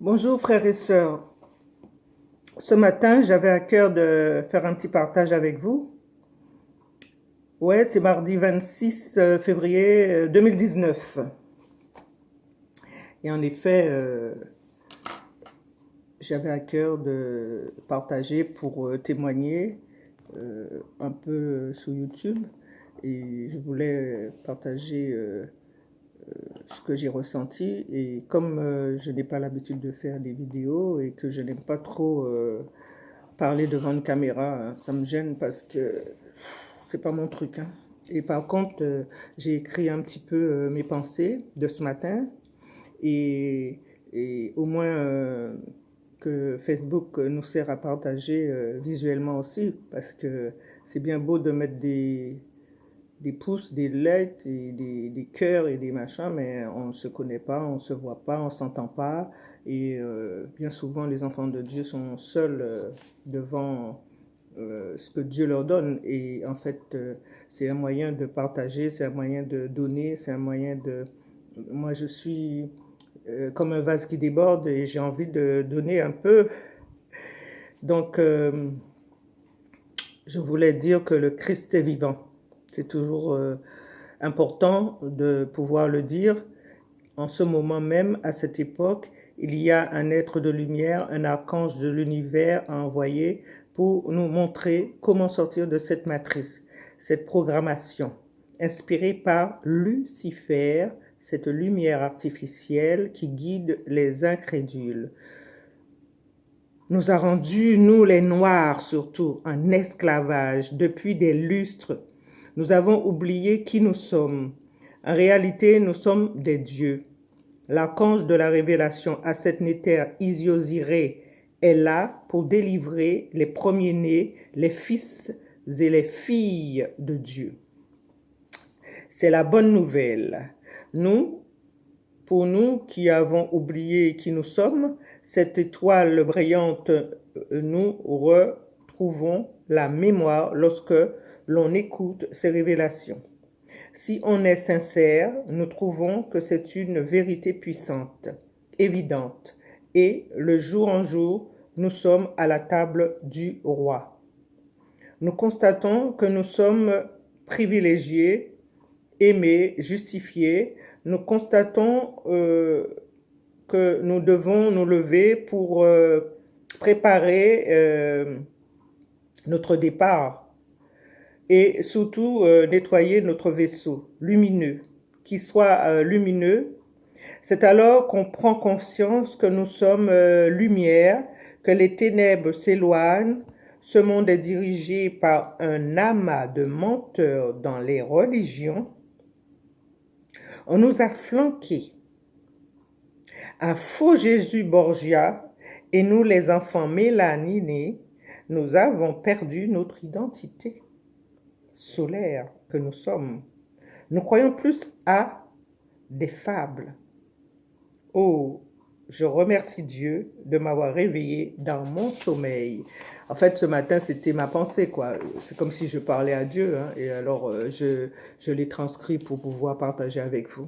Bonjour frères et sœurs. Ce matin, j'avais à cœur de faire un petit partage avec vous. Ouais, c'est mardi 26 février 2019. Et en effet, j'avais à cœur de partager pour témoigner un peu sur YouTube. Et je voulais partager ce que j'ai ressenti. Et comme je n'ai pas l'habitude de faire des vidéos et que je n'aime pas trop parler devant une caméra, hein, ça me gêne parce que c'est pas mon truc, hein. Et par contre, j'ai écrit un petit peu mes pensées de ce matin et, et au moins que Facebook nous sert à partager visuellement aussi parce que c'est bien beau de mettre des pouces, des likes, et des cœurs et des machins, mais on ne se connaît pas, on ne se voit pas, on ne s'entend pas. Et bien souvent, les enfants de Dieu sont seuls devant ce que Dieu leur donne. Et en fait, c'est un moyen de partager, c'est un moyen de donner, c'est un moyen de... Moi, je suis comme un vase qui déborde et j'ai envie de donner un peu. Donc, je voulais dire que le Christ est vivant. C'est toujours important de pouvoir le dire. En ce moment même, à cette époque, il y a un être de lumière, un archange de l'univers à envoyer pour nous montrer comment sortir de cette matrice, cette programmation, inspirée par Lucifer, cette lumière artificielle qui guide les incrédules. Nous a rendus, nous les Noirs surtout, en esclavage depuis des lustres. Nous avons oublié qui nous sommes. En réalité, nous sommes des dieux. L'archange de la révélation, Aset-Néter Isiosiré, est là pour délivrer les premiers-nés, les fils et les filles de Dieu. C'est la bonne nouvelle. Pour nous qui avons oublié qui nous sommes, cette étoile brillante, nous retrouvons la mémoire lorsque l'on écoute ces révélations. Si on est sincère, nous trouvons que c'est une vérité puissante, évidente, et le jour en jour, nous sommes à la table du roi. Nous constatons que nous sommes privilégiés, aimés, justifiés. Nous constatons que nous devons nous lever pour préparer notre départ et surtout nettoyer notre vaisseau lumineux, qui soit lumineux. C'est alors qu'on prend conscience que nous sommes lumière, que les ténèbres s'éloignent. Ce monde est dirigé par un amas de menteurs dans les religions. On nous a flanqués un faux Jésus Borgia et nous, les enfants mélaninés, nous avons perdu notre identité solaire que nous sommes. Nous croyons plus à des fables. Oh, je remercie Dieu de m'avoir réveillé dans mon sommeil. En fait, ce matin, c'était ma pensée, quoi. C'est comme si je parlais à Dieu, hein, et alors je l'ai transcrit pour pouvoir partager avec vous.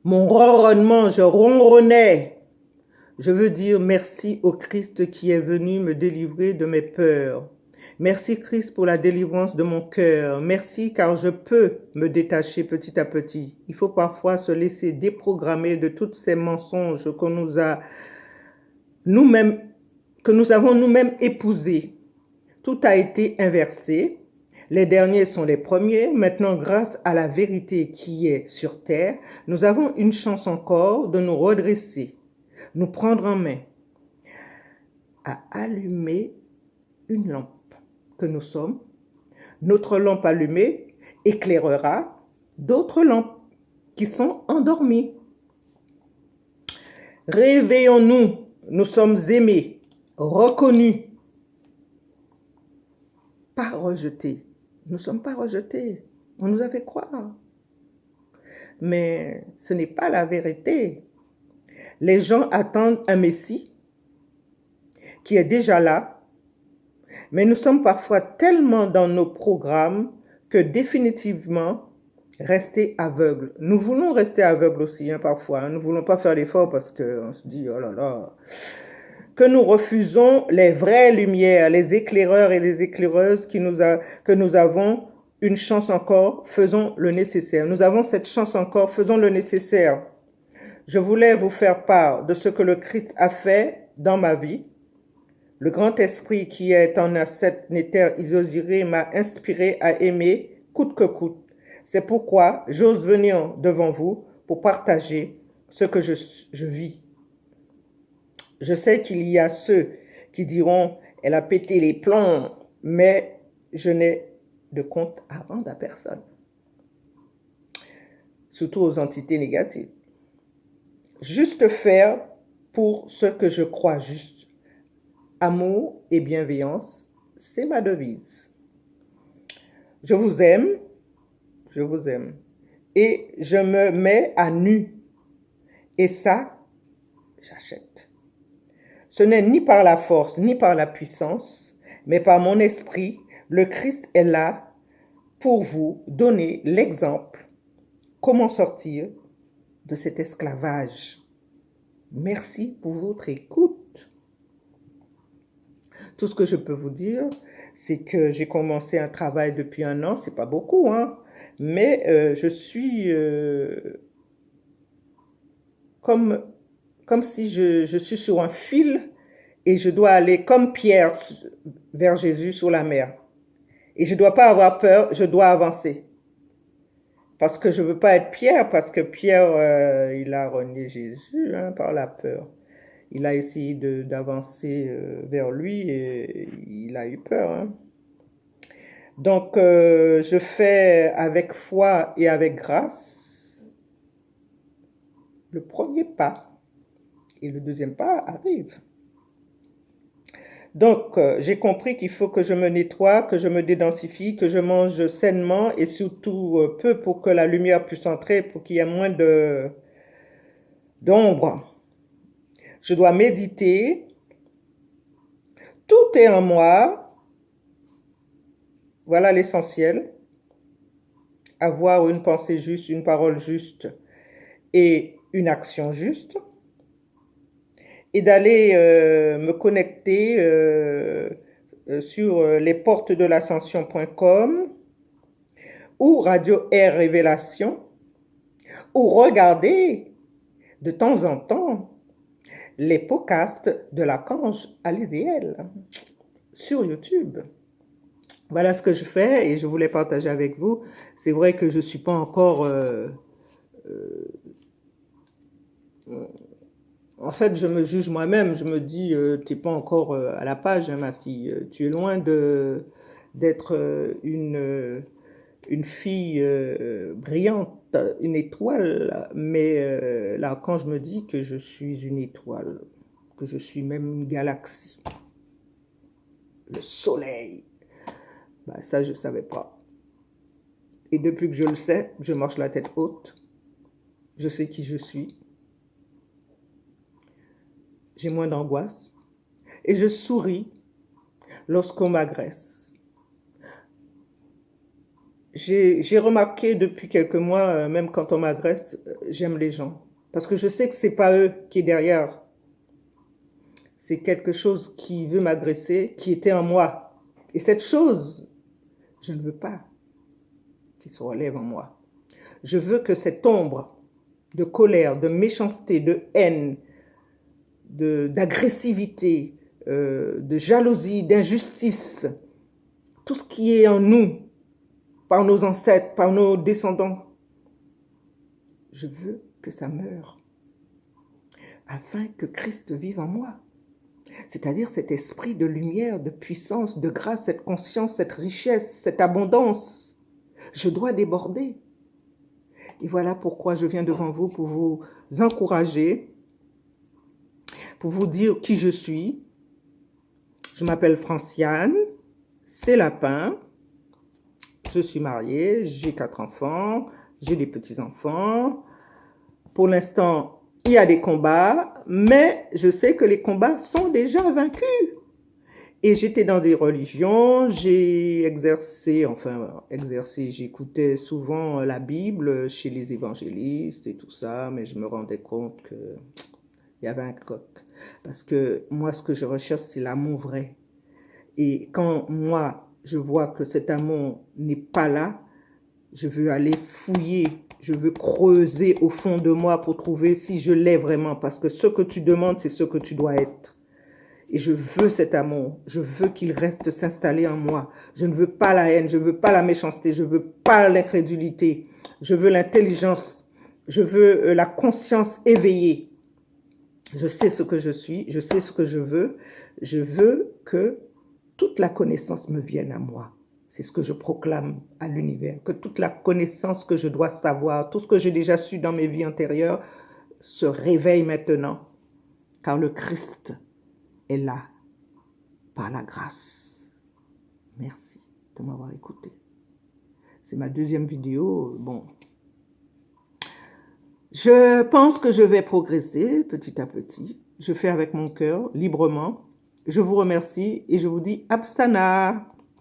Mon ronronnement, je ronronnais. Je veux dire merci au Christ qui est venu me délivrer de mes peurs. Merci Christ pour la délivrance de mon cœur. Merci car je peux me détacher petit à petit. Il faut parfois se laisser déprogrammer de tous ces mensonges que nous avons nous-mêmes épousés. Tout a été inversé. Les derniers sont les premiers. Maintenant, grâce à la vérité qui est sur terre, nous avons une chance encore de nous redresser, nous prendre en main, à allumer une lampe que nous sommes. Notre lampe allumée éclairera d'autres lampes qui sont endormies. Réveillons-nous, nous sommes aimés, reconnus, pas rejetés. Nous ne sommes pas rejetés, on nous a fait croire. Mais ce n'est pas la vérité. Les gens attendent un Messie qui est déjà là, mais nous sommes parfois tellement dans nos programmes que définitivement, Rester aveugle. Nous voulons rester aveugles aussi, hein, parfois. Hein. Nous ne voulons pas faire l'effort parce qu'on se dit, oh là là, que nous refusons les vraies lumières, les éclaireurs et les éclaireuses que nous avons une chance encore, faisons le nécessaire. Nous avons cette chance encore, faisons le nécessaire. Je voulais vous faire part de ce que le Christ a fait dans ma vie. Le grand esprit qui est en cette Néter Isosiré m'a inspiré à aimer coûte que coûte. C'est pourquoi j'ose venir devant vous pour partager ce que je vis. Je sais qu'il y a ceux qui diront « elle a pété les plombs », mais je n'ai de compte à rendre à personne. Surtout aux entités négatives. Juste faire pour ce que je crois juste. Amour et bienveillance, c'est ma devise. Je vous aime. Je vous aime. Et je me mets à nu. Et ça, j'achète. Ce n'est ni par la force, ni par la puissance, mais par mon esprit. Le Christ est là pour vous donner l'exemple. Comment sortir de cet esclavage? Merci pour votre écoute. Tout ce que je peux vous dire, c'est que j'ai commencé un travail depuis 1 an. C'est pas beaucoup, hein? Mais je suis comme si je suis sur un fil et je dois aller comme Pierre vers Jésus sur la mer. Et je ne dois pas avoir peur, je dois avancer. Parce que je ne veux pas être Pierre, parce que Pierre, il a renié Jésus hein, par la peur. Il a essayé d'avancer vers lui et il a eu peur. Hein. Donc, je fais avec foi et avec grâce le premier pas. Et le deuxième pas arrive. Donc, j'ai compris qu'il faut que je me nettoie, que je me dédentifie, que je mange sainement et surtout peu pour que la lumière puisse entrer, pour qu'il y ait moins d'ombre. Je dois méditer. Tout est en moi. Voilà l'essentiel. Avoir une pensée juste, une parole juste et une action juste. Et d'aller me connecter sur lesportesdelascension.com ou Radio Air Révélation ou regarder de temps en temps les podcasts de l'archange Aliziel sur YouTube. Voilà ce que je fais et je voulais partager avec vous. C'est vrai que je ne suis pas encore... en fait, je me juge moi-même. Je me dis, tu n'es pas encore à la page, hein, ma fille. Tu es loin d'être une fille brillante, une étoile. Mais l'archange me dit que je suis une étoile, que je suis même une galaxie. Le soleil. Ben, ça, je ne savais pas. Et depuis que je le sais, je marche la tête haute. Je sais qui je suis. J'ai moins d'angoisse. Et je souris lorsqu'on m'agresse. J'ai remarqué depuis quelques mois, même quand on m'agresse, j'aime les gens. Parce que je sais que ce n'est pas eux qui est derrière. C'est quelque chose qui veut m'agresser, qui était en moi. Et cette chose, je ne veux pas qu'il se relève en moi. Je veux que cette ombre de colère, de méchanceté, de haine, d'agressivité, de jalousie, d'injustice, tout ce qui est en nous, par nos ancêtres, par nos descendants, je veux que ça meure, afin que Christ vive en moi. C'est-à-dire cet esprit de lumière, de puissance, de grâce, cette conscience, cette richesse, cette abondance. Je dois déborder. Et voilà pourquoi je viens devant vous pour vous encourager, pour vous dire qui je suis. Je m'appelle Franciane, c'est Lapin. Je suis mariée, j'ai 4 enfants, j'ai des petits-enfants. Pour l'instant, il y a des combats, mais je sais que les combats sont déjà vaincus. Et j'étais dans des religions, j'ai exercé, j'écoutais souvent la Bible chez les évangélistes et tout ça, mais je me rendais compte qu'il y avait un croc. Parce que moi, ce que je recherche, c'est l'amour vrai. Et quand moi, je vois que cet amour n'est pas là, je veux aller fouiller, je veux creuser au fond de moi pour trouver si je l'ai vraiment. Parce que ce que tu demandes, c'est ce que tu dois être. Et je veux cet amour, je veux qu'il reste s'installer en moi. Je ne veux pas la haine, je ne veux pas la méchanceté, je ne veux pas l'incrédulité. Je veux l'intelligence, je veux la conscience éveillée. Je sais ce que je suis, je sais ce que je veux. Je veux que toute la connaissance me vienne à moi. C'est ce que je proclame à l'univers, que toute la connaissance que je dois savoir, tout ce que j'ai déjà su dans mes vies antérieures, se réveille maintenant, car le Christ est là, par la grâce. Merci de m'avoir écouté. C'est ma deuxième vidéo. Bon, je pense que je vais progresser petit à petit. Je fais avec mon cœur, librement. Je vous remercie et je vous dis Apsana.